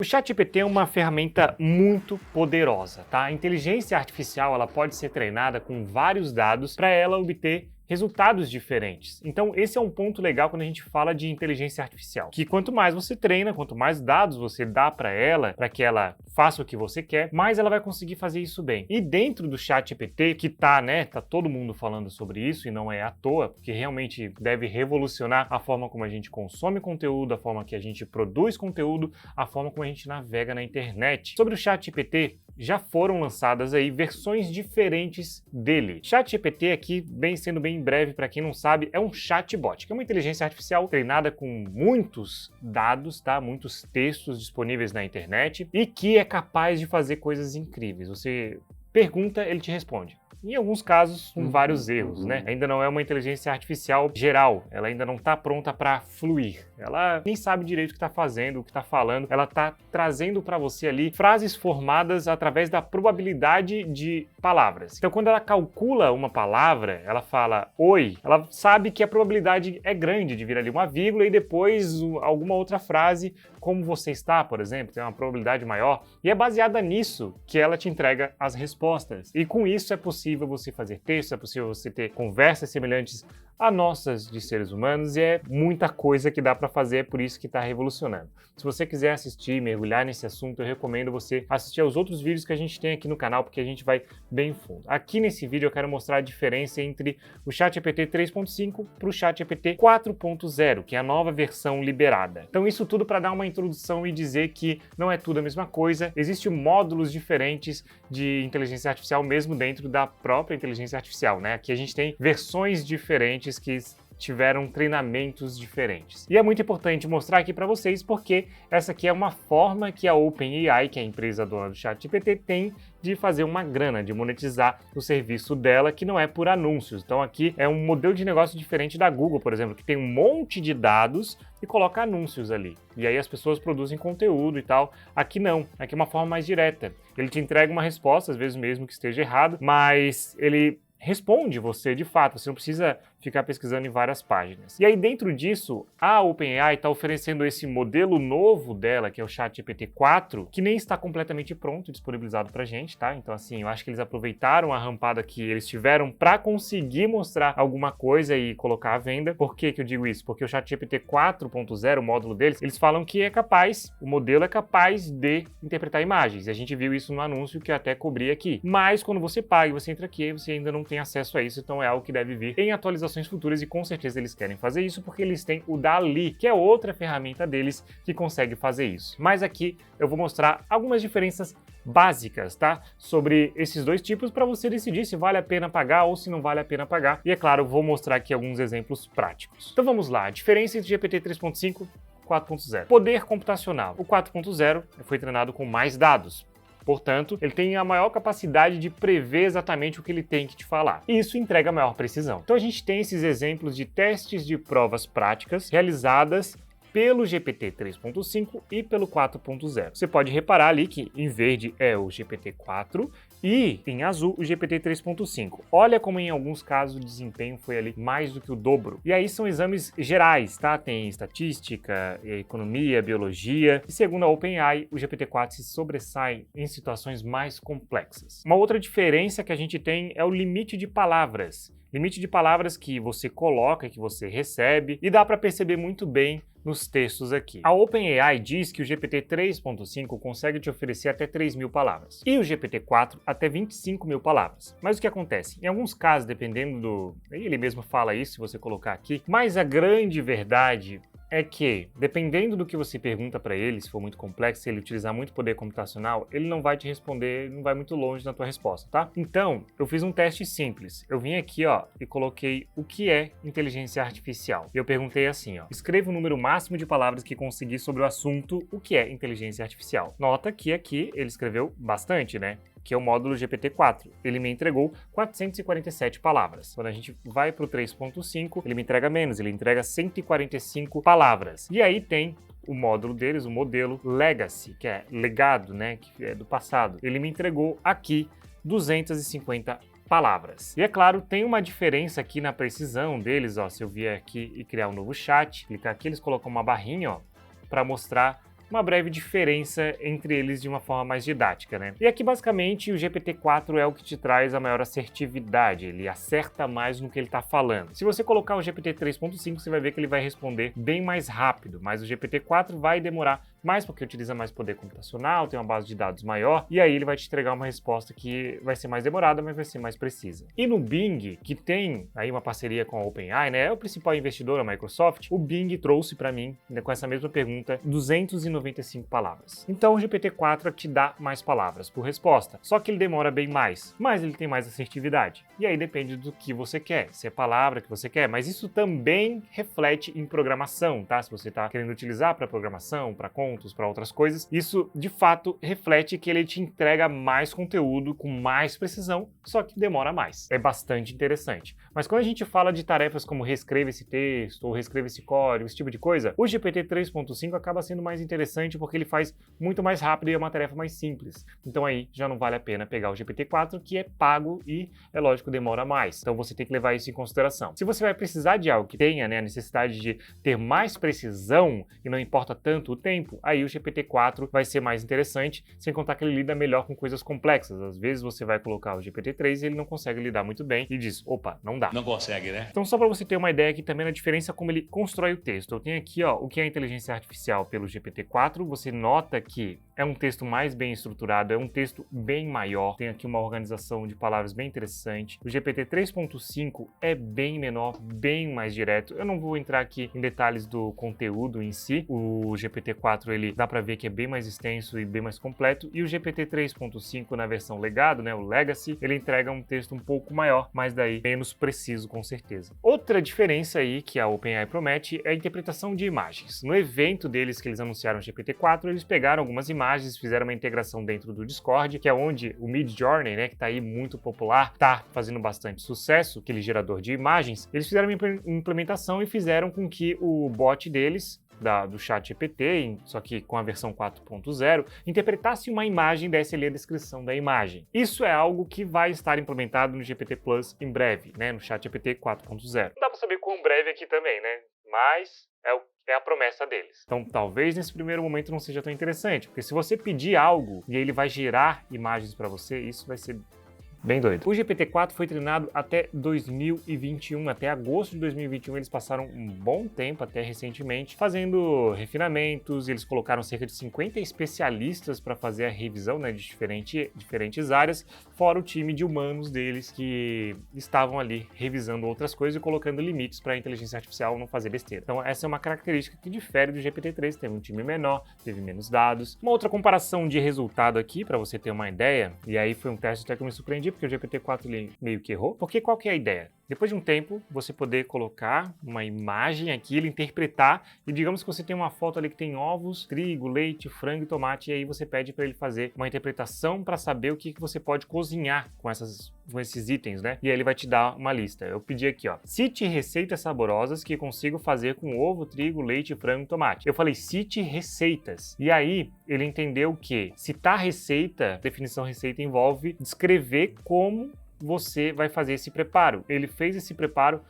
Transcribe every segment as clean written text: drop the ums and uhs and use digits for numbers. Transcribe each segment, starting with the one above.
O ChatGPT é uma ferramenta muito poderosa, tá? A inteligência artificial ela pode ser treinada com vários dados para ela obter resultados diferentes. Então, esse é um ponto legal quando a gente fala de inteligência artificial, que quanto mais você treina, quanto mais dados você dá para que ela faça o que você quer, mais ela vai conseguir fazer isso bem. E dentro do ChatGPT, que tá todo mundo falando sobre isso e não é à toa, porque realmente deve revolucionar a forma como a gente consome conteúdo, a forma que a gente produz conteúdo, a forma como a gente navega na internet. Sobre o ChatGPT, já foram lançadas aí versões diferentes dele. ChatGPT aqui, sendo bem breve para quem não sabe, é um chatbot, que é uma inteligência artificial treinada com muitos dados, tá? Muitos textos disponíveis na internet e que é capaz de fazer coisas incríveis. Você pergunta, ele te responde. Em alguns casos, com vários erros, né? Ainda não é uma inteligência artificial geral, ela ainda não está pronta para fluir. Ela nem sabe direito o que está fazendo, o que está falando, ela está trazendo para você ali frases formadas através da probabilidade de palavras. Então, quando ela calcula uma palavra, ela fala oi, ela sabe que a probabilidade é grande de vir ali uma vírgula e depois alguma outra frase, como você está, por exemplo, tem uma probabilidade maior, e é baseada nisso que ela te entrega as respostas. E com isso é possível você fazer texto, é possível você ter conversas semelhantes a nossas de seres humanos e é muita coisa que dá para fazer, é por isso que está revolucionando. Se você quiser assistir, mergulhar nesse assunto, eu recomendo você assistir aos outros vídeos que a gente tem aqui no canal, porque a gente vai bem fundo. Aqui nesse vídeo eu quero mostrar a diferença entre o ChatGPT 3.5 para o ChatGPT 4.0, que é a nova versão liberada. Então isso tudo para dar uma introdução e dizer que não é tudo a mesma coisa, existem módulos diferentes de inteligência artificial mesmo dentro da própria inteligência artificial, né? Aqui a gente tem versões diferentes que tiveram treinamentos diferentes. E é muito importante mostrar aqui para vocês porque essa aqui é uma forma que a OpenAI, que é a empresa dona do ChatGPT, tem de fazer uma grana, de monetizar o serviço dela, que não é por anúncios. Então aqui é um modelo de negócio diferente da Google, por exemplo, que tem um monte de dados e coloca anúncios ali. E aí as pessoas produzem conteúdo e tal. Aqui não, aqui é uma forma mais direta. Ele te entrega uma resposta, às vezes mesmo que esteja errado, mas ele responde você de fato, você não precisa ficar pesquisando em várias páginas. E aí dentro disso, a OpenAI está oferecendo esse modelo novo dela, que é o ChatGPT 4, que nem está completamente pronto, disponibilizado pra gente, tá? Então assim, eu acho que eles aproveitaram a rampada que eles tiveram para conseguir mostrar alguma coisa e colocar à venda. Por que que eu digo isso? Porque o ChatGPT 4.0, o módulo deles, eles falam que é capaz, o modelo é capaz de interpretar imagens. E a gente viu isso no anúncio que eu até cobri aqui. Mas quando você paga e você entra aqui, você ainda não tem acesso a isso, então é algo que deve vir em atualizações futuras e com certeza eles querem fazer isso porque eles têm o DALL-E, que é outra ferramenta deles que consegue fazer isso. Mas aqui eu vou mostrar algumas diferenças básicas, tá? Sobre esses dois tipos para você decidir se vale a pena pagar ou se não vale a pena pagar. E é claro, vou mostrar aqui alguns exemplos práticos. Então vamos lá, a diferença entre GPT 3.5 e 4.0. Poder computacional. O 4.0 foi treinado com mais dados. Portanto, ele tem a maior capacidade de prever exatamente o que ele tem que te falar. E isso entrega maior precisão. Então a gente tem esses exemplos de testes de provas práticas realizadas pelo GPT 3.5 e pelo 4.0. Você pode reparar ali que em verde é o GPT-4 e em azul o GPT 3.5. Olha como em alguns casos o desempenho foi ali mais do que o dobro. E aí são exames gerais, tá? Tem estatística, economia, biologia. E segundo a OpenAI, o GPT-4 se sobressai em situações mais complexas. Uma outra diferença que a gente tem é o limite de palavras. Limite de palavras que você coloca, que você recebe, e dá para perceber muito bem nos textos aqui. A OpenAI diz que o GPT 3.5 consegue te oferecer até 3.000 palavras e o GPT-4 até 25.000 palavras. Mas o que acontece? Em alguns casos, dependendo do... Ele mesmo fala isso, se você colocar aqui, mas a grande verdade é que, dependendo do que você pergunta para ele, se for muito complexo, se ele utilizar muito poder computacional, ele não vai te responder, não vai muito longe na tua resposta, tá? Então, eu fiz um teste simples. Eu vim aqui, ó, e coloquei o que é inteligência artificial. E eu perguntei assim, ó, escreva o número máximo de palavras que conseguir sobre o assunto, o que é inteligência artificial. Nota que aqui ele escreveu bastante, né? Que é o módulo GPT-4. Ele me entregou 447 palavras. Quando a gente vai para o 3.5, ele me entrega menos, ele entrega 145 palavras. E aí tem o módulo deles, o modelo Legacy, que é legado, né, que é do passado. Ele me entregou aqui 250 palavras. E é claro, tem uma diferença aqui na precisão deles, ó, se eu vier aqui e criar um novo chat, clicar aqui, eles colocam uma barrinha, ó, para mostrar uma breve diferença entre eles de uma forma mais didática, né? E aqui, basicamente, o GPT-4 é o que te traz a maior assertividade, ele acerta mais no que ele está falando. Se você colocar o GPT 3.5, você vai ver que ele vai responder bem mais rápido, mas o GPT-4 vai demorar mais porque utiliza mais poder computacional, tem uma base de dados maior, e aí ele vai te entregar uma resposta que vai ser mais demorada, mas vai ser mais precisa. E no Bing, que tem aí uma parceria com a OpenAI, né, é o principal investidor, a Microsoft, o Bing trouxe para mim, né, com essa mesma pergunta, 295 palavras. Então o GPT-4 te dá mais palavras por resposta, só que ele demora bem mais, mas ele tem mais assertividade. E aí depende do que você quer, se é palavra que você quer, mas isso também reflete em programação, tá? Se você está querendo utilizar para programação, para para outras coisas, isso de fato reflete que ele te entrega mais conteúdo com mais precisão, só que demora mais. É bastante interessante. Mas quando a gente fala de tarefas como reescreva esse texto ou reescreva esse código, esse tipo de coisa, o GPT 3.5 acaba sendo mais interessante porque ele faz muito mais rápido e é uma tarefa mais simples. Então aí já não vale a pena pegar o GPT-4, que é pago e, é lógico, demora mais. Então você tem que levar isso em consideração. Se você vai precisar de algo que tenha, né, a necessidade de ter mais precisão e não importa tanto o tempo, aí o GPT-4 vai ser mais interessante, sem contar que ele lida melhor com coisas complexas. Às vezes você vai colocar o GPT-3 e ele não consegue lidar muito bem e diz, opa, não dá. Não consegue, né? Então só para você ter uma ideia aqui também na diferença como ele constrói o texto. Eu tenho aqui, ó, o que é a inteligência artificial pelo GPT-4, você nota que é um texto mais bem estruturado, é um texto bem maior, tem aqui uma organização de palavras bem interessante. O GPT 3.5 é bem menor, bem mais direto. Eu não vou entrar aqui em detalhes do conteúdo em si. O GPT-4 ele dá para ver que é bem mais extenso e bem mais completo, e o GPT 3.5 na versão legado, né, o Legacy, ele entrega um texto um pouco maior, mas daí menos preciso com certeza. Outra diferença aí que a OpenAI promete é a interpretação de imagens. No evento deles que eles anunciaram o GPT-4, eles pegaram algumas imagens, fizeram uma integração dentro do Discord, que é onde o Midjourney, né, que tá aí muito popular, tá fazendo bastante sucesso, aquele gerador de imagens, eles fizeram uma implementação e fizeram com que o bot deles do ChatGPT, só que com a versão 4.0, interpretasse uma imagem e desse ali a descrição da imagem. Isso é algo que vai estar implementado no GPT Plus em breve, né, no ChatGPT 4.0. Não dá para saber quão breve aqui também, né, mas é a promessa deles. Então, talvez nesse primeiro momento não seja tão interessante, porque se você pedir algo e ele vai gerar imagens para você, isso vai ser bem doido. O GPT-4 foi treinado até 2021, até agosto de 2021, eles passaram um bom tempo, até recentemente, fazendo refinamentos, eles colocaram cerca de 50 especialistas para fazer a revisão, né, de diferentes áreas, fora o time de humanos deles que estavam ali revisando outras coisas e colocando limites para a inteligência artificial não fazer besteira. Então essa é uma característica que difere do GPT-3, teve um time menor, teve menos dados. Uma outra comparação de resultado aqui, para você ter uma ideia, e aí foi um teste até que eu me surpreendi, porque o GPT-4 ele meio que errou. Porque qual que é a ideia? Depois de um tempo, você poder colocar uma imagem aqui, ele interpretar, e digamos que você tem uma foto ali que tem ovos, trigo, leite, frango e tomate, e aí você pede para ele fazer uma interpretação para saber o que você pode cozinhar com esses itens, né? E aí ele vai te dar uma lista. Eu pedi aqui, ó, cite receitas saborosas que consigo fazer com ovo, trigo, leite, frango e tomate. Eu falei, cite receitas. E aí ele entendeu que citar receita, definição receita, envolve descrever como você vai fazer esse preparo. Ele fez esse preparo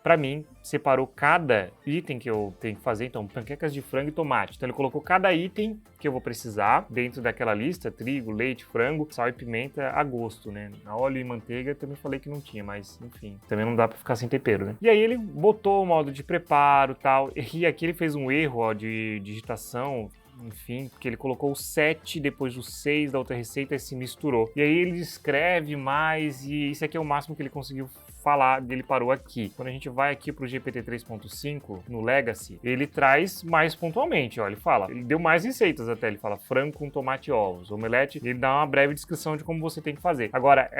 para mim, separou cada item que eu tenho que fazer, então panquecas de frango e tomate. Então ele colocou cada item que eu vou precisar dentro daquela lista, trigo, leite, frango, sal e pimenta a gosto, né? Óleo e manteiga eu também falei que não tinha, mas enfim, também não dá para ficar sem tempero, né? E aí ele botou o modo de preparo e tal, e aqui ele fez um erro, ó, de digitação, enfim, porque ele colocou o 7 depois do 6 da outra receita e se misturou. E aí ele escreve mais e isso aqui é o máximo que ele conseguiu falar, ele parou aqui. Quando a gente vai aqui pro GPT 3.5, no Legacy, ele traz mais pontualmente, ó, ele fala, ele deu mais receitas até, ele fala frango com tomate e ovos, omelete, ele dá uma breve descrição de como você tem que fazer. Agora,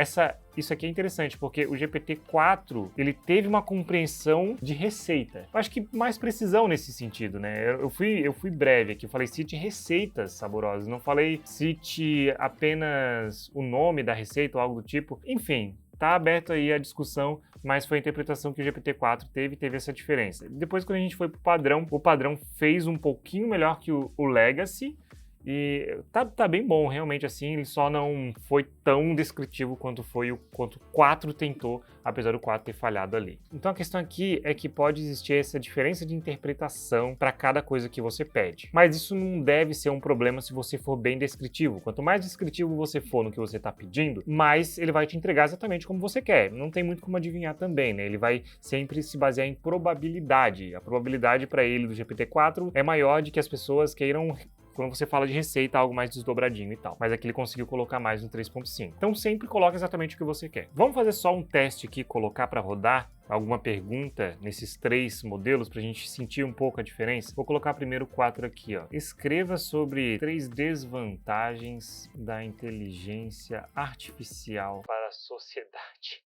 isso aqui é interessante, porque o GPT-4, ele teve uma compreensão de receita. Eu acho que mais precisão nesse sentido, né? Eu fui breve aqui, eu falei cite receitas saborosas, não falei cite apenas o nome da receita ou algo do tipo. Enfim, tá aberto aí a discussão, mas foi a interpretação que o GPT-4 teve essa diferença. Depois, quando a gente foi pro padrão, o padrão fez um pouquinho melhor que o Legacy, E tá bem bom, realmente, assim, ele só não foi tão descritivo quanto o 4 tentou, apesar do 4 ter falhado ali. Então a questão aqui é que pode existir essa diferença de interpretação para cada coisa que você pede. Mas isso não deve ser um problema se você for bem descritivo. Quanto mais descritivo você for no que você está pedindo, mais ele vai te entregar exatamente como você quer. Não tem muito como adivinhar também, né? Ele vai sempre se basear em probabilidade. A probabilidade para ele do GPT-4 é maior de que as pessoas queiram, quando você fala de receita, algo mais desdobradinho e tal. Mas aqui ele conseguiu colocar mais no 3.5. Então sempre coloca exatamente o que você quer. Vamos fazer só um teste aqui, colocar para rodar alguma pergunta nesses 3 modelos para a gente sentir um pouco a diferença. Vou colocar primeiro o 4 aqui, ó. Escreva sobre 3 desvantagens da inteligência artificial para a sociedade.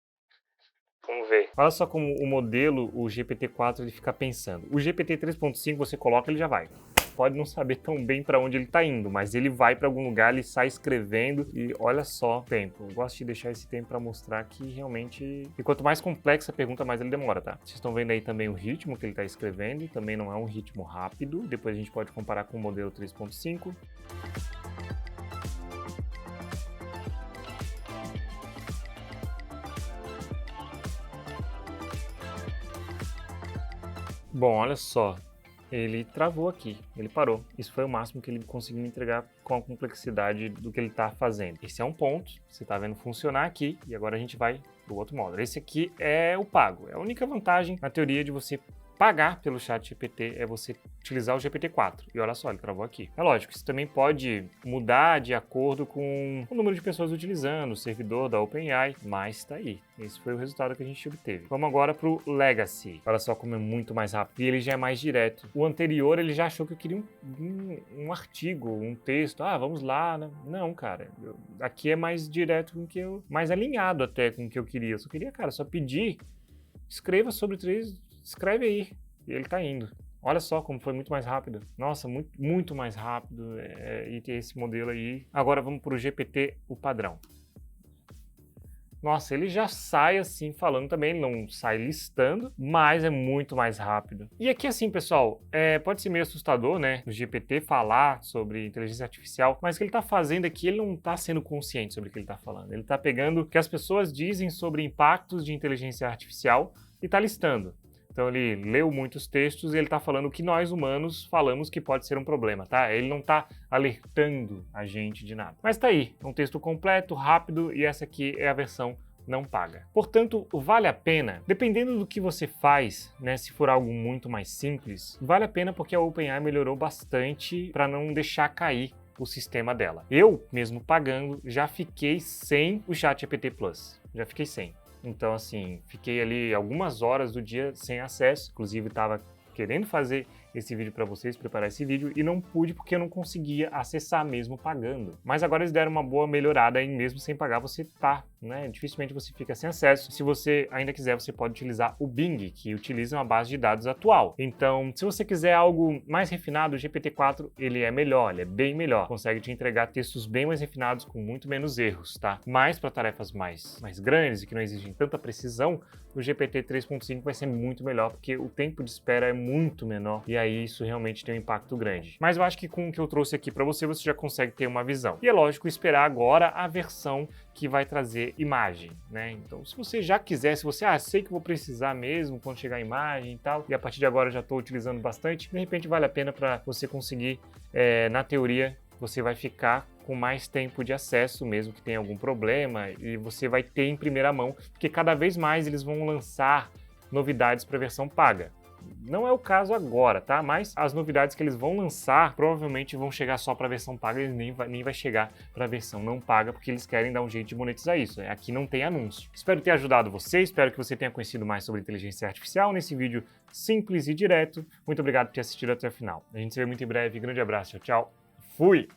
Vamos ver. Olha só como o modelo, o GPT-4, ele fica pensando. O GPT 3.5 você coloca, ele já vai. Pode não saber tão bem para onde ele está indo, mas ele vai para algum lugar, ele sai escrevendo e olha só o tempo. Eu gosto de deixar esse tempo para mostrar que realmente... E quanto mais complexa a pergunta, mais ele demora, tá? Vocês estão vendo aí também o ritmo que ele está escrevendo, também não é um ritmo rápido. Depois a gente pode comparar com o modelo 3.5. Bom, olha só. Ele travou aqui, ele parou. Isso foi o máximo que ele conseguiu me entregar com a complexidade do que ele está fazendo. Esse é um ponto, você está vendo funcionar aqui, e agora a gente vai para o outro módulo. Esse aqui é o pago. É a única vantagem, na teoria, de você pagar pelo ChatGPT é você utilizar o GPT-4. E olha só, ele travou aqui. É lógico, isso também pode mudar de acordo com o número de pessoas utilizando, o servidor da OpenAI, mas tá aí. Esse foi o resultado que a gente obteve. Vamos agora para o Legacy. Olha só como é muito mais rápido. E ele já é mais direto. O anterior, ele já achou que eu queria um artigo, um texto. Ah, vamos lá, né? Não, cara. Aqui é mais direto com o que eu... mais alinhado até com o que eu queria. Eu só queria, cara, só pedir, escreva sobre 3... Escreve aí. E ele tá indo. Olha só como foi muito mais rápido. Nossa, muito mais rápido. E ter esse modelo aí. Agora vamos para o GPT, o padrão. Nossa, ele já sai assim falando também, ele não sai listando, mas é muito mais rápido. E aqui assim, pessoal, pode ser meio assustador, né, o GPT falar sobre inteligência artificial, mas o que ele tá fazendo aqui, ele não tá sendo consciente sobre o que ele tá falando. Ele tá pegando o que as pessoas dizem sobre impactos de inteligência artificial e tá listando. Então ele leu muitos textos e ele está falando o que nós humanos falamos que pode ser um problema, tá? Ele não está alertando a gente de nada. Mas tá aí, é um texto completo, rápido, e essa aqui é a versão não paga. Portanto, vale a pena, dependendo do que você faz, né, se for algo muito mais simples, vale a pena porque a OpenAI melhorou bastante para não deixar cair o sistema dela. Eu, mesmo pagando, já fiquei sem o ChatGPT Plus. Já fiquei sem. Então, assim, fiquei ali algumas horas do dia sem acesso, inclusive estava querendo fazer esse vídeo para vocês, preparar esse vídeo, e não pude porque eu não conseguia acessar mesmo pagando. Mas agora eles deram uma boa melhorada em mesmo sem pagar você tá, né? Dificilmente você fica sem acesso. Se você ainda quiser, você pode utilizar o Bing, que utiliza uma base de dados atual. Então, se você quiser algo mais refinado, o GPT-4, ele é melhor, ele é bem melhor. Consegue te entregar textos bem mais refinados com muito menos erros, tá? Mas para tarefas mais grandes e que não exigem tanta precisão, o GPT 3.5 vai ser muito melhor, porque o tempo de espera é muito menor e aí isso realmente tem um impacto grande. Mas eu acho que com o que eu trouxe aqui para você, você já consegue ter uma visão. E é lógico esperar agora a versão que vai trazer imagem, né? Então, se você já quiser, se você, sei que vou precisar mesmo quando chegar a imagem e tal, e a partir de agora eu já estou utilizando bastante, de repente vale a pena para você conseguir, na teoria, você vai ficar com mais tempo de acesso, mesmo que tenha algum problema, e você vai ter em primeira mão, porque cada vez mais eles vão lançar novidades para a versão paga. Não é o caso agora, tá? Mas as novidades que eles vão lançar provavelmente vão chegar só para a versão paga, e nem vai chegar para a versão não paga, porque eles querem dar um jeito de monetizar isso. Aqui não tem anúncio. Espero ter ajudado você, espero que você tenha conhecido mais sobre inteligência artificial nesse vídeo simples e direto. Muito obrigado por ter assistido até o final. A gente se vê muito em breve. Grande abraço, tchau, tchau. Fui!